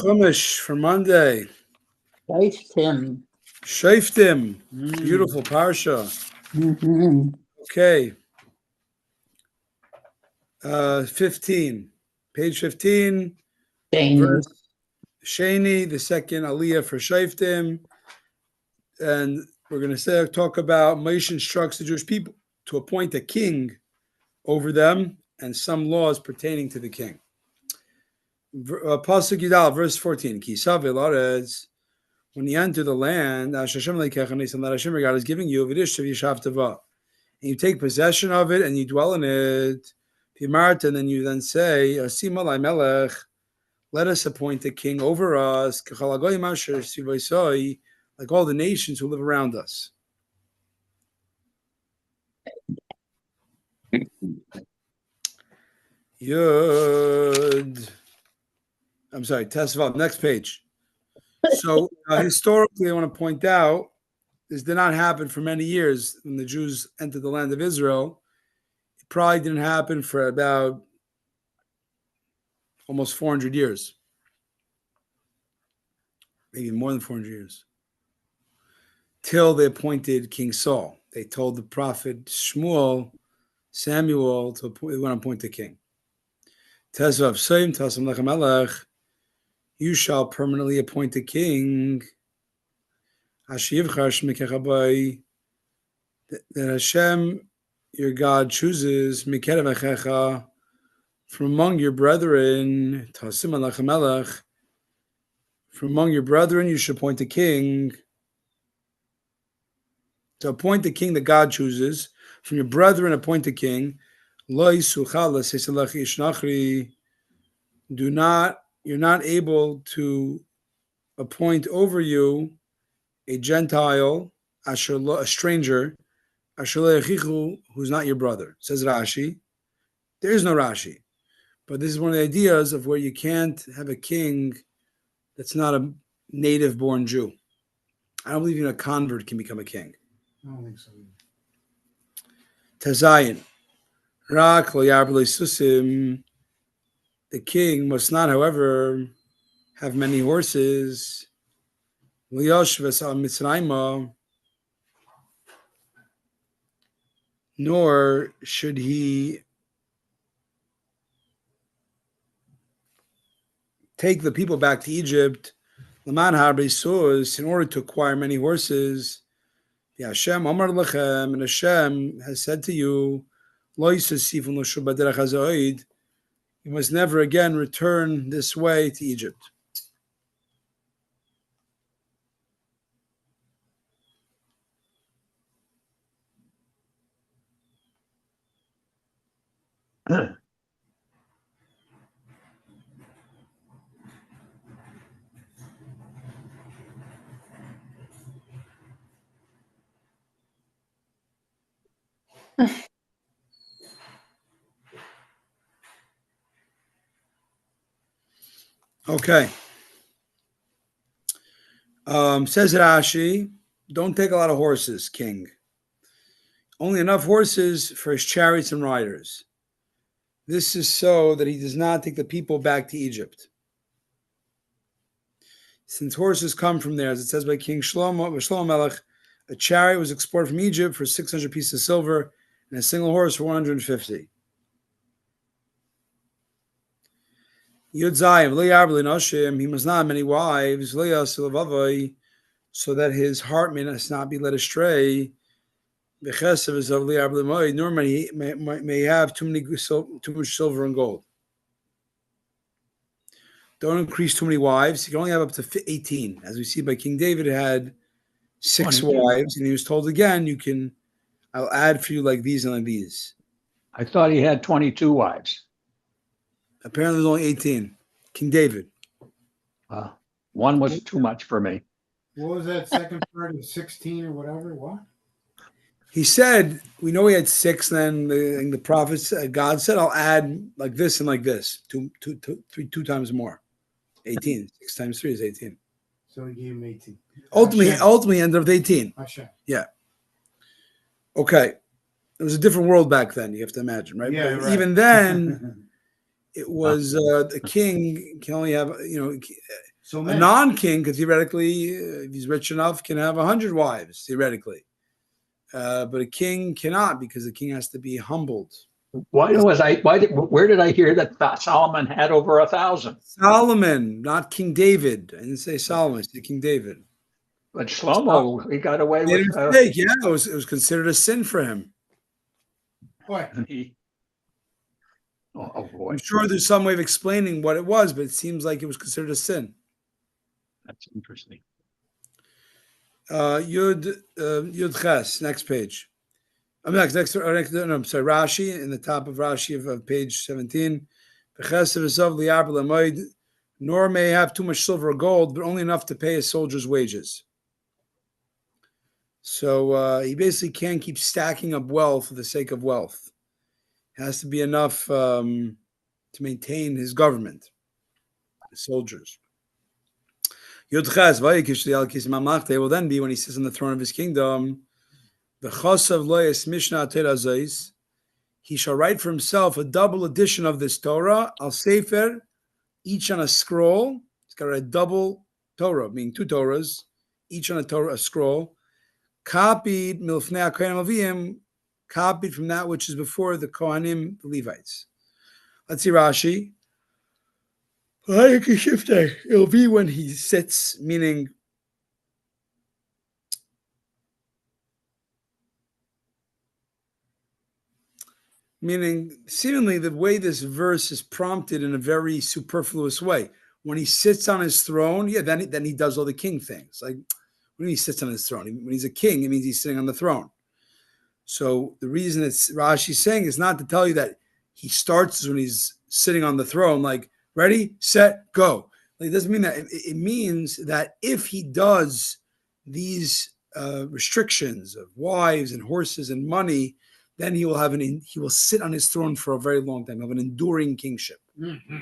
Chumash for Monday. Shaftim. Shaftim. Beautiful parsha. Mm-hmm. Okay. 15. Page 15. Verse Sheni, the second aliyah for Shaftim. And we're going to talk about Moshe instructs the Jewish people to appoint a king over them and some laws pertaining to the king. Pasuk Yudal, verse 14. When you enter the land, that Hashem your God is giving you, and you take possession of it and you dwell in it, and then you then say, let us appoint a king over us, like all the nations who live around us. Yud. I'm sorry, Tesvav, next page. So historically, I want to point out, this did not happen for many years when the Jews entered the land of Israel. It probably didn't happen for about almost 400 years. Maybe more than 400 years. Till they appointed King Saul. They told the prophet Samuel, to appoint a king. Tesvav Soim Tasam Lechem Melech. You shall permanently appoint a king. That Hashem, your God, chooses from among your brethren. From among your brethren, you should appoint a king. To appoint the king that God chooses, from your brethren, appoint a king. You're not able to appoint over you a Gentile, a stranger, who's not your brother. Says Rashi. There is no Rashi. But this is one of the ideas of where you can't have a king that's not a native-born Jew. I don't believe even a convert can become a king. I don't think so. Tazayin. Rak lo yarbele susim. The king must not, however, have many horses. Nor should he take the people back to Egypt in order to acquire many horses. Hashem Amar Lechem, and Hashem has said to you, you must never again return this way to Egypt. Okay. Says Rashi, don't take a lot of horses, king. Only enough horses for his chariots and riders. This is so that he does not take the people back to Egypt. Since horses come from there, as it says by King Shlomo Melech, a chariot was exported from Egypt for 600 pieces of silver and a single horse for 150. Yud he must not have many wives, so that his heart may not be led astray. Nor may have too much silver and gold. Don't increase too many wives. You can only have up to 18. As we see by King David, had 6 wives, and he was told again, I'll add for you like these and like these. I thought he had 22 wives. Apparently there's only 18. King David. One was too much for me. What was that second part of 16 or whatever? What? He said, we know he had 6, then the prophets, God said, I'll add like this and like this, two times more. 18. 6 times 3 is 18. So he gave him 18. Ultimately ended up with 18. Hashem. Yeah. Okay. It was a different world back then, you have to imagine, right? Yeah, but right. even then, it was the king can only have, So A many. non-king could theoretically, if he's rich enough, can have 100 wives, theoretically. But a king cannot, because the king has to be humbled. Where did I hear that Solomon had over 1,000? Solomon, not King David. I didn't say Solomon, I said King David. But Shlomo, he got away Made a with. mistake. Yeah, it was considered a sin for him. What? Oh boy, I'm sure there's some way of explaining what it was, but it seems like it was considered a sin. that's interesting. Yud Ches, next page. No, I'm sorry, Rashi, in the top of Rashi of page 17. Nor may have too much silver or gold, but only enough to pay a soldier's wages. So he basically can't keep stacking up wealth for the sake of wealth. It has to be enough to maintain his government, his soldiers. Yud Ches, will then be when he sits on the throne of his kingdom. He shall write for himself a double edition of this Torah, al sefer, each on a scroll. He's got a double Torah, meaning two Torahs, each on a scroll. Copied milfnei kohanim avim, copied from that which is before the Kohanim, the Levites. Let's see Rashi. It'll be when he sits, meaning seemingly the way this verse is prompted in a very superfluous way. When he sits on his throne, then he does all the king things. Like when he sits on his throne, when he's a king, it means he's sitting on the throne. So the reason it's Rashi's saying is not to tell you that he starts when he's sitting on the throne, like ready, set, go. Like, it doesn't mean that. It means that if he does these restrictions of wives and horses and money, then he will sit on his throne for a very long time, have an enduring kingship. Mm-hmm.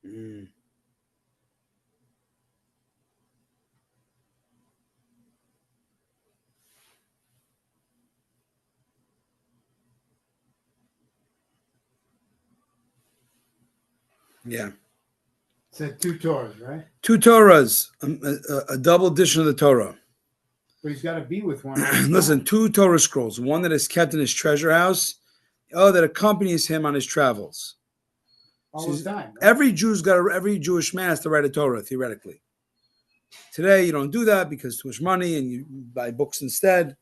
Mm. Yeah. Said 2 Torahs, right? 2 Torahs, a double edition of the Torah. But he's got to be with one. Listen, 2 Torah scrolls, one that is kept in his treasure house, the other that accompanies him on his travels. All the time. Right? Every Jewish man has to write a Torah, theoretically. Today, you don't do that because too much money and you buy books instead.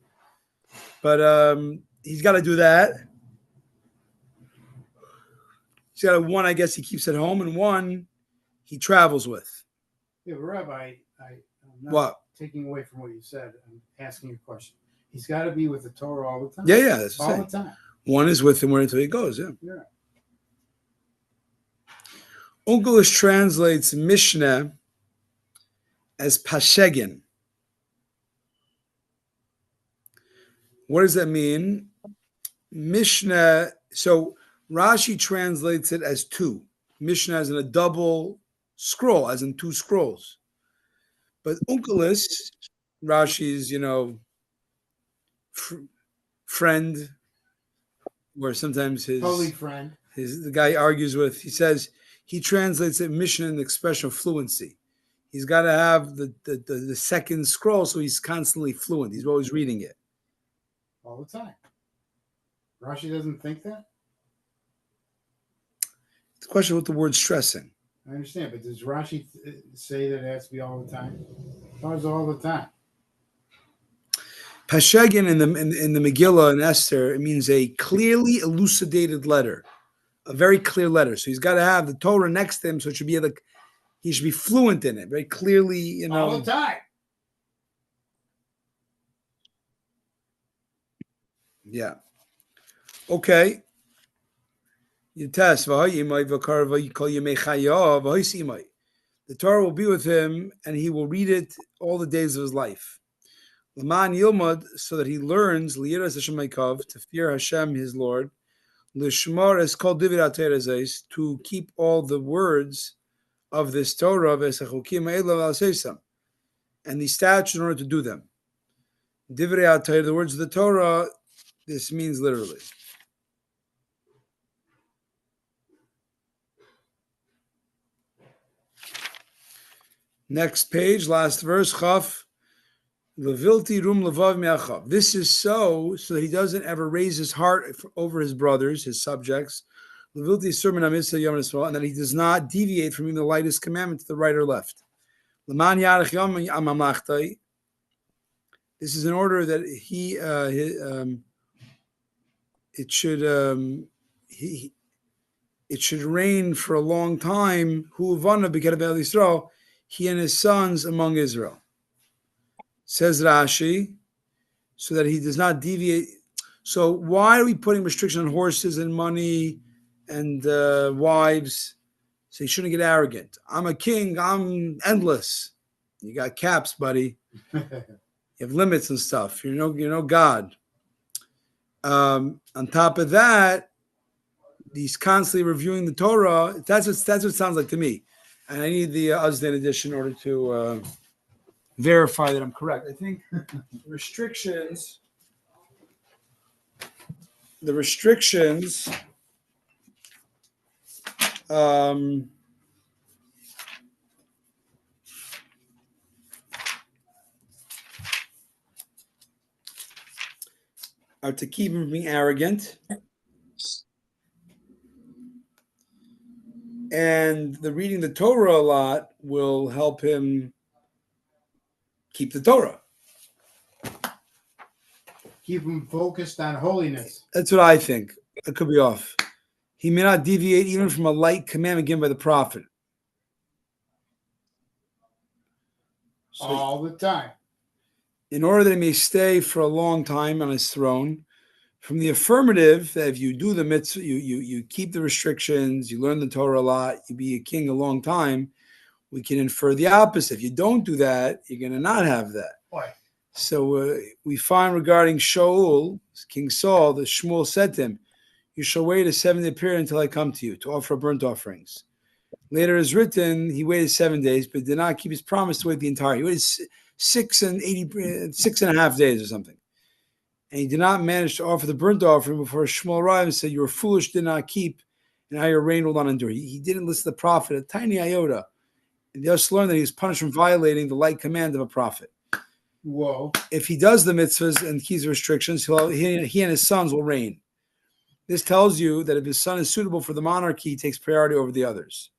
But he's got to do that. He's got one, I guess, he keeps at home, and one he travels with. Yeah, but Rabbi, I'm not What? taking away from what you said. I'm asking you a question. He's got to be with the Torah all the time. Yeah, that's all the time. One is with him until he goes, yeah. Yeah. Onkelos translates Mishnah as Pashegin. What does that mean? Mishnah, so Rashi translates it as 2. Mishnah as in a double scroll, as in 2 scrolls. But Onkelos, Rashi's, friend, or sometimes his Holy friend, the guy argues with, he says he translates it Mishnah in the expression of fluency. He's got to have the second scroll, so he's constantly fluent. He's always reading it. all the time. Rashi doesn't think that? The question what the word's stressing. I understand, but does Rashi say that it has to be all the time? Or is it all the time? Pashegin in the Megillah and Esther, it means a clearly elucidated letter, a very clear letter. So he's got to have the Torah next to him, so it should be he should be fluent in it, very clearly, All the time. Yeah. Okay. You test. The Torah will be with him, and he will read it all the days of his life. L'man Yilmad, so that he learns to fear Hashem, his Lord. Lishmar is called divrei Torah zeis, to keep all the words of this Torah, v'esachukim eila v'alseisam, and the statutes in order to do them. Divrei Torah, the words of the Torah, this means literally. Next page, last verse, Chaf. Levilti rum levav me'achav. This is so that he doesn't ever raise his heart over his brothers, his subjects. Levilti sermon amitzah yom nisrael, and that he does not deviate from even the lightest commandment to the right or left. Leman yarech yom amamlachtai. This is in order that it should reign for a long time. Hu vana b'kerav Yisrael, he and his sons among Israel. Says Rashi, so that he does not deviate. So why are we putting restriction on horses and money and wives? So he shouldn't get arrogant. I'm a king. I'm endless. You got caps, buddy. You have limits and stuff. You're no God. On top of that, he's constantly reviewing the Torah. That's what it sounds like to me. And I need the Uzdan edition in order to verify that I'm correct. I think the restrictions are to keep him from being arrogant, and the reading the Torah a lot will help him keep the Torah. Keep him focused on holiness. That's what I think. I could be off. He may not deviate even from a light commandment given by the prophet. So, All the time. in order that he may stay for a long time on his throne, from the affirmative, that if you do the mitzvah, you keep the restrictions, you learn the Torah a lot, you be a king a long time, we can infer the opposite. If you don't do that, you're going to not have that. Why? So we find regarding Shaul, King Saul, that Shmuel said to him, you shall wait a 7-day period until I come to you to offer burnt offerings. Later is written, he waited 7 days, but did not keep his promise to wait the entire. He waited 6.5 days or something. And he did not manage to offer the burnt offering before Shmuel arrived and said, you were foolish, did not keep, and how your reign will not endure. He didn't listen to the prophet, a tiny iota. And they also learned that he was punished for violating the light command of a prophet. Whoa. If he does the mitzvahs and keeps the restrictions, he and his sons will reign. This tells you that if his son is suitable for the monarchy, he takes priority over the others.